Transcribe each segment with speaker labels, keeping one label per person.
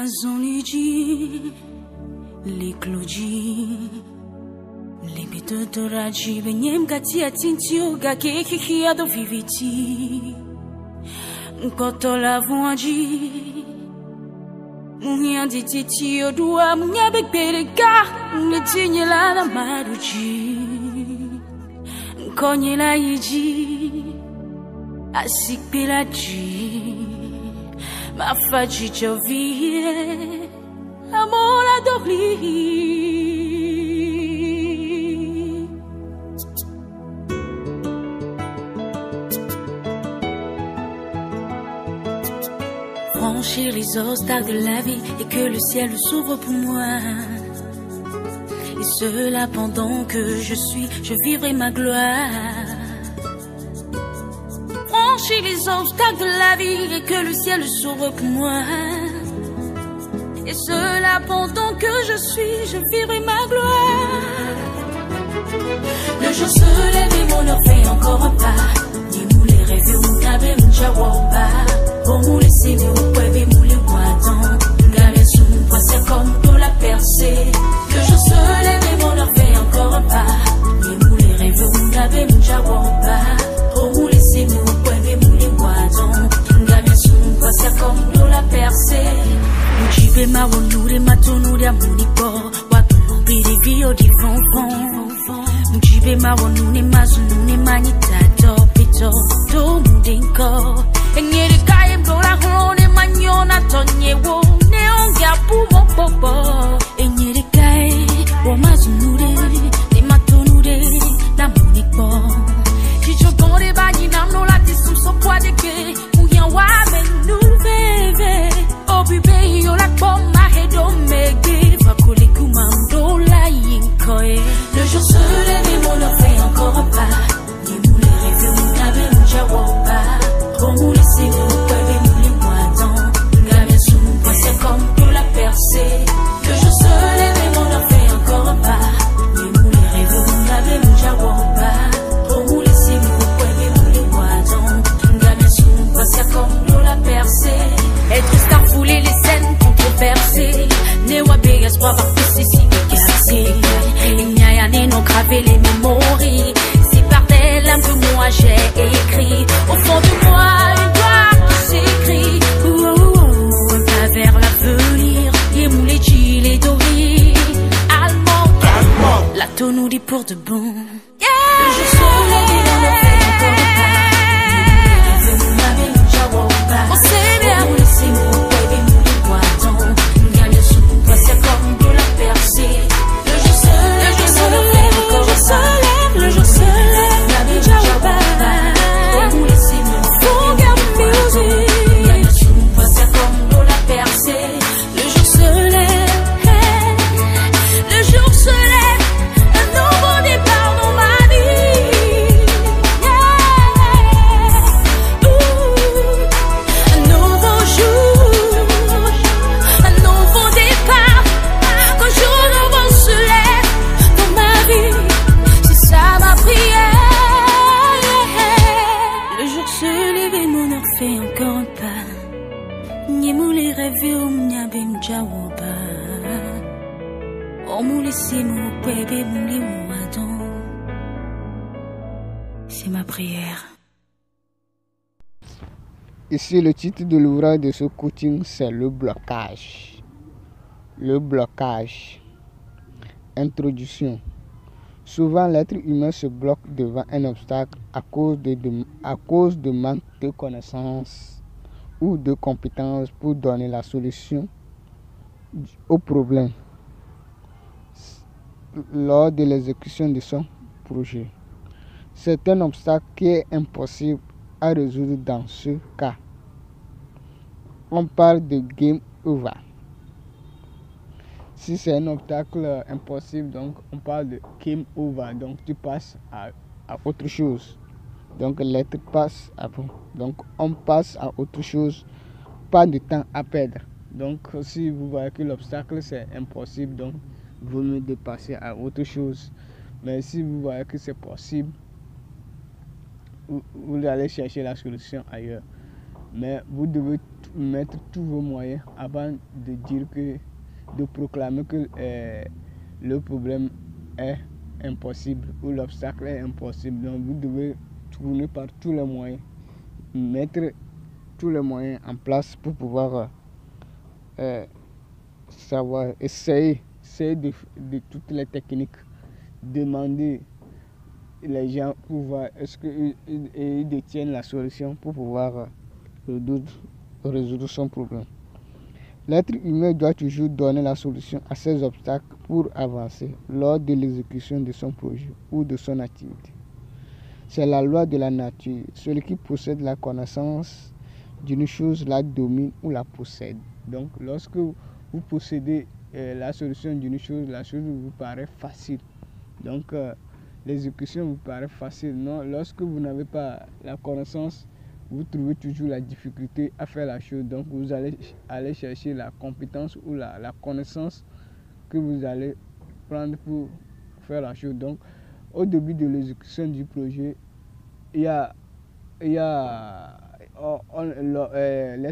Speaker 1: Mazon liji, likloji, libito toraji, benyem gati atintio, gake kiki ado viviti. Koto la vuanji, mouyan di titi odua, mouyan bekbereka, le tinye la maruji. Konye la yiji, asik pelaji. Ma faci giovie, amore adorli. Franchir les obstacles de la vie et que le ciel s'ouvre pour moi. Et cela pendant que je vivrai ma gloire. Franchir les obstacles de la vie et que le ciel s'ouvre pour moi. Et cela pendant que je vivrai ma gloire. Le jour se lève et mon heure fait encore un pas. Ni moulé rêver ou gabe m'jawamba. Pour mou laisser mon poèbe moulé boitant. Gabe sous moi c'est comme pour la percée. Le jour se lève et mon heure fait encore un pas. Ni moulé rêver ou gabe m'jawamba. Pour mou laisser mon c'est comme nous la percée. Mjibe maronure matonure amunipo. Wakulombi rivio di fonfon. Mjibe maronune mazunune manita topito. Do mudinko. Enyere kaye mdola hone manyona tonye wo. Neonga pumo popo. Enyere kaye wo mazunure. Ne matonure na munipo. Chicho gore banyi namno la tisum so poade ke. Mouyan wame nou. Oh bébé, yo la pomme ma head on me va coller comme un dollar incoé. Le jour se lève et mon heure fait encore un pas. Ni moulé rêver mon gabe m'jawamba. Pour mou laisser mon poèbe moulé moitant. Gabe sous moi c'est comme pour la percée. Le jour se lève et mon heure fait encore un pas. Ni moulé rêver mon gabe m'jawamba. Pour mou laisser mon poèbe moulé moitant. Gabe sous moi c'est comme pour la percée. Être star fouler les scènes controversées. Ne wabe espoir par tous ici cassé. Il n'y a rien non gravé les mémories. Si par des lames que moi j'ai écrit. Au fond de moi une gloire qui s'écrit. Un pas vers l'avenir. Yemoulé les dori. Allemand. La tonne nous dit pour de bon. Je serai dans le fait encore un pas. On sait bien. C'est mon bébé, mon poiton. Gagne sous toi, c'est comme de la percée. Le jour se lève, encore un pas. Le jour se lève, la vie j'abba. Pour vous laisser mon bébé, gagne sous toi, c'est comme de la percée. Le jour se lève, le jour se lève. Un nouveau départ dans ma vie. Un nouveau jour, un nouveau départ. Qu'un jour nouveau se lève dans ma vie. C'est ça ma prière. Le jour se lève et mon heure fait encore un pas. N'y moulé rêver ou m'yabe m'jawaba. On moulé c'est mon bébé moulé mouadon. C'est ma prière.
Speaker 2: Ici, le titre de l'ouvrage de ce coaching, c'est le blocage. Le blocage. Introduction. Souvent, l'être humain se bloque devant un obstacle à cause de manque de connaissances ou de compétences pour donner la solution au problème lors de l'exécution de son projet. C'est un obstacle qui est impossible à résoudre dans ce cas. On parle de game over. Si c'est un obstacle impossible, donc on parle de game over. Donc tu passes à autre chose. Donc l'être passe avant. Donc on passe à autre chose. Pas de temps à perdre. Donc si vous voyez que l'obstacle c'est impossible, donc vous me dépassez à autre chose. Mais si vous voyez que c'est possible, vous allez chercher la solution ailleurs. Mais vous devez mettre tous vos moyens avant de proclamer que le problème est impossible ou l'obstacle est impossible. Donc vous devez tourner par tous les moyens, mettre tous les moyens en place pour pouvoir savoir, essayer de toutes les techniques, demander les gens pour voir est-ce qu'ils détiennent la solution pour pouvoir résoudre son problème. L'être humain doit toujours donner la solution à ces obstacles pour avancer lors de l'exécution de son projet ou de son activité. C'est la loi de la nature. Celui qui possède la connaissance d'une chose la domine ou la possède. Donc lorsque vous possédez la solution d'une chose, la chose vous paraît facile. Donc l'exécution vous paraît facile. Non, lorsque vous n'avez pas la connaissance, vous trouvez toujours la difficulté à faire la chose. Donc vous allez aller chercher la compétence ou la connaissance que vous allez prendre pour faire la chose. Donc au début de l'exécution du projet, l'être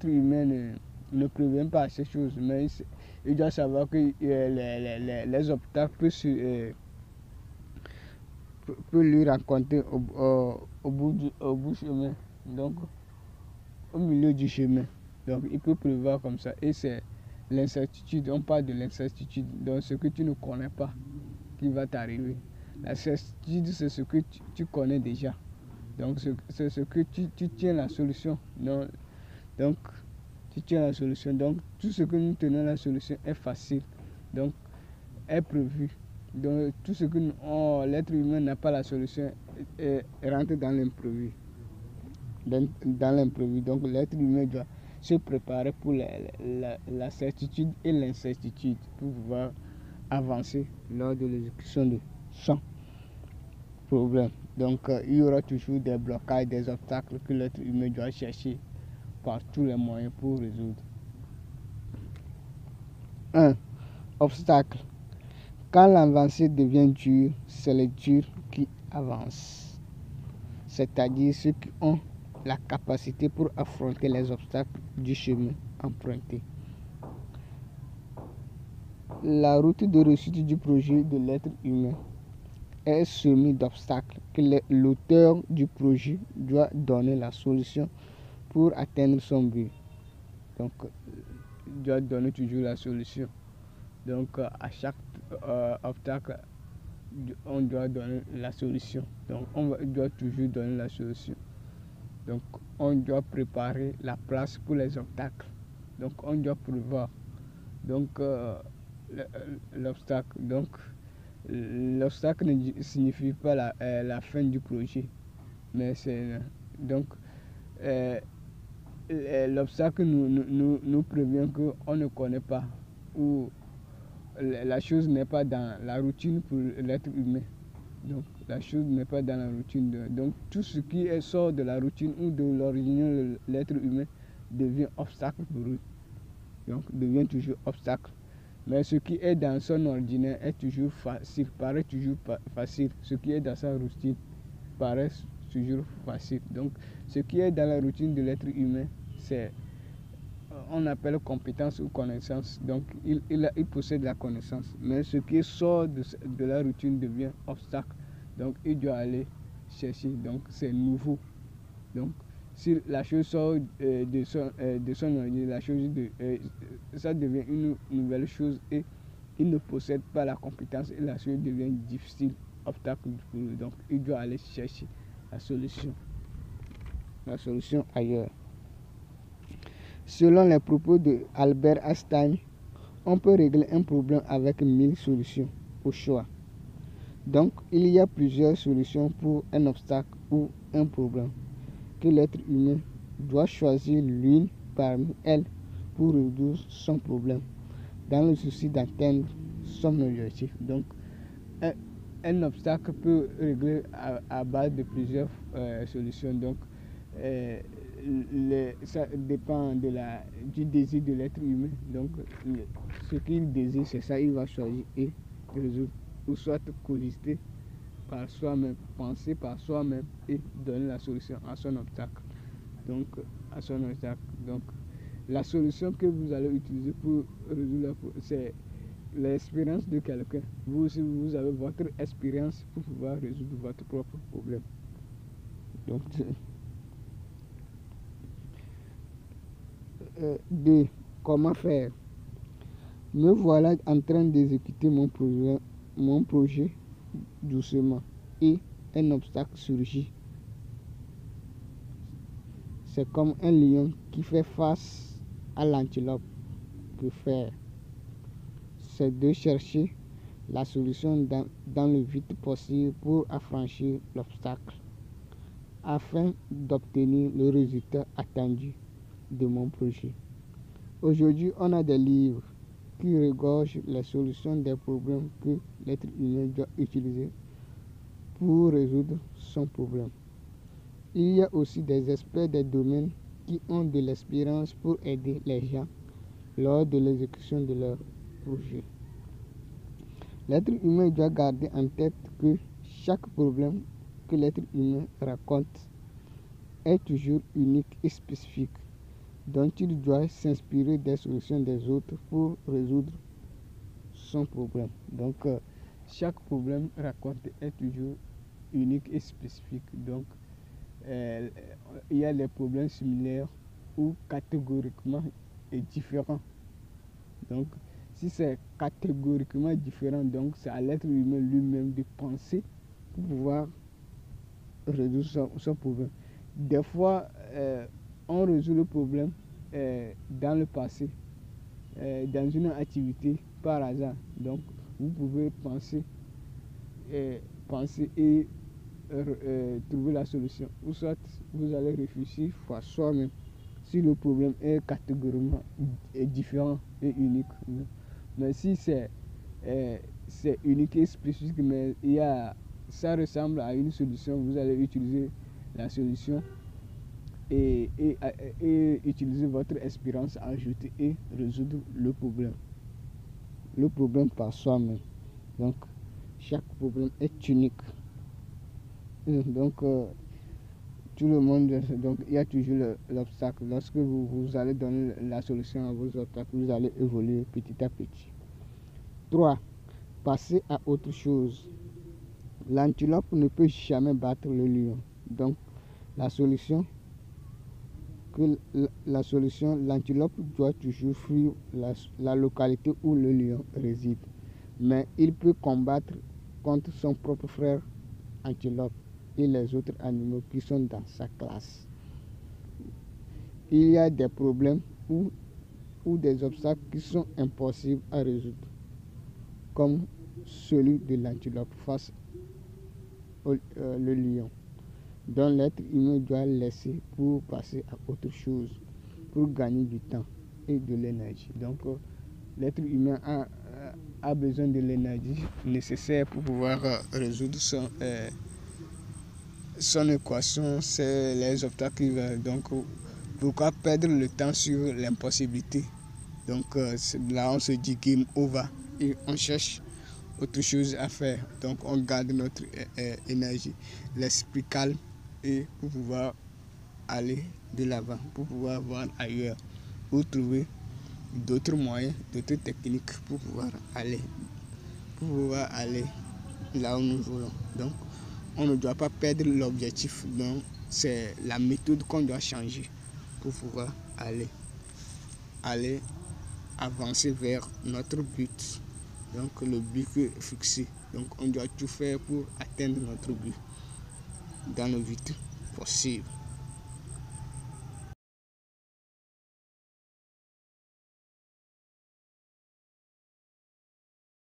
Speaker 2: humain ne prévient pas ces choses, mais il doit savoir que les obstacles peut lui rencontrer au bout du chemin, donc au milieu du chemin. Donc il peut prévoir comme ça. Et c'est l'incertitude, on parle de l'incertitude, donc ce que tu ne connais pas qui va t'arriver. La certitude, c'est ce que tu connais déjà. Donc c'est ce que tu tiens la solution. Donc tu tiens la solution. Donc tout ce que nous tenons la solution est facile. Donc est prévu. Donc tout ce que l'être humain n'a pas la solution rentre dans l'imprévu. Dans l'imprévu. Donc l'être humain doit se préparer pour la certitude et l'incertitude pour pouvoir avancer lors de l'exécution de son problème. Donc il y aura toujours des blocages, des obstacles que l'être humain doit chercher par tous les moyens pour résoudre. 1. Obstacle. Quand l'avancée devient dure, c'est les durs qui avancent. C'est-à-dire ceux qui ont la capacité pour affronter les obstacles du chemin emprunté. La route de réussite du projet de l'être humain est semée d'obstacles que l'auteur du projet doit donner la solution pour atteindre son but. Donc, il doit donner toujours la solution. Donc, à chaque obstacle, on doit donner la solution. Donc, on doit toujours donner la solution. Donc, on doit préparer la place pour les obstacles. Donc, on doit prévoir. Donc, l'obstacle. Donc, l'obstacle ne signifie pas la fin du projet. Mais c'est donc l'obstacle nous prévient qu'on ne connaît pas ou la chose n'est pas dans la routine pour l'être humain. Donc la chose n'est pas dans la routine. Donc tout ce qui sort de la routine ou de l'origine de l'être humain devient obstacle pour eux. Donc devient toujours obstacle. Mais ce qui est dans son ordinaire est toujours facile, paraît toujours facile. Ce qui est dans sa routine paraît toujours facile. Donc ce qui est dans la routine de l'être humain, c'est on appelle compétence ou connaissance. Donc il possède la connaissance. Mais ce qui sort de la routine devient obstacle. Donc il doit aller chercher. Donc c'est nouveau. Donc si la chose sort de son ordinaire, la chose ça devient une nouvelle chose et il ne possède pas la compétence et la chose devient difficile, obstacle pour lui. Donc il doit aller chercher la solution ailleurs. Selon les propos de Albert Einstein, on peut régler un problème avec 1000 solutions au choix. Donc il y a plusieurs solutions pour un obstacle ou un problème que l'être humain doit choisir l'une parmi elles pour résoudre son problème dans le souci d'atteindre son objectif. Donc un obstacle peut régler à base de plusieurs solutions. Donc ça dépend du désir de l'être humain. Donc ce qu'il désire, c'est ça il va choisir et résoudre, ou soit coexister par soi-même, penser par soi-même et donner la solution à son obstacle. Donc La solution que vous allez utiliser pour résoudre, c'est l'expérience de quelqu'un. Vous aussi, vous avez votre expérience pour pouvoir résoudre votre propre problème. Donc, B. Comment faire? Me voilà en train d'exécuter mon projet doucement et un obstacle surgit. C'est comme un lion qui fait face à l'antilope. Que faire? C'est de chercher la solution dans le vite possible pour affranchir l'obstacle afin d'obtenir le résultat attendu de mon projet. Aujourd'hui, on a des livres qui regorgent les solutions des problèmes que l'être humain doit utiliser pour résoudre son problème. Il y a aussi des experts des domaines qui ont de l'expérience pour aider les gens lors de l'exécution de leur projet. L'être humain doit garder en tête que chaque problème que l'être humain raconte est toujours unique et spécifique, dont il doit s'inspirer des solutions des autres pour résoudre son problème. Donc, chaque problème raconté est toujours unique et spécifique. Donc, il y a des problèmes similaires ou catégoriquement différents. Donc, si c'est catégoriquement différent, donc c'est à l'être humain lui-même de penser pour pouvoir résoudre son problème. Des fois, on résout le problème dans le passé, dans une activité par hasard. Donc, vous pouvez penser et trouver la solution. Ou soit vous allez réfléchir par soi-même si le problème est catégoriquement différent et unique. Mais si c'est unique et spécifique, mais ça ressemble à une solution, vous allez utiliser la solution et utiliser votre expérience ajoutée et résoudre le problème. Le problème par soi-même. Donc, chaque problème est unique. Donc, tout le monde, donc il y a toujours l'obstacle. Lorsque vous allez donner la solution à vos obstacles, vous allez évoluer petit à petit. 3. Passer à autre chose. L'antilope ne peut jamais battre le lion. Donc, l'antilope doit toujours fuir la localité où le lion réside. Mais il peut combattre contre son propre frère antilope et les autres animaux qui sont dans sa classe. Il y a des problèmes ou des obstacles qui sont impossibles à résoudre, comme celui de l'antilope face au lion, dont l'être humain doit laisser pour passer à autre chose, pour gagner du temps et de l'énergie. Donc, l'être humain a besoin de l'énergie nécessaire pour pouvoir résoudre son équation, c'est les obstacles. Donc, pourquoi perdre le temps sur l'impossibilité? Donc, là, on se dit game over et on cherche autre chose à faire. Donc, on garde notre énergie, l'esprit calme et pour pouvoir aller de l'avant, pour pouvoir voir ailleurs ou trouver d'autres moyens, d'autres techniques pour pouvoir aller là où nous voulons. Donc, on ne doit pas perdre l'objectif. Donc, c'est la méthode qu'on doit changer pour pouvoir aller avancer vers notre but. Donc, le but fixé. Donc, on doit tout faire pour atteindre notre but dans le vite possible.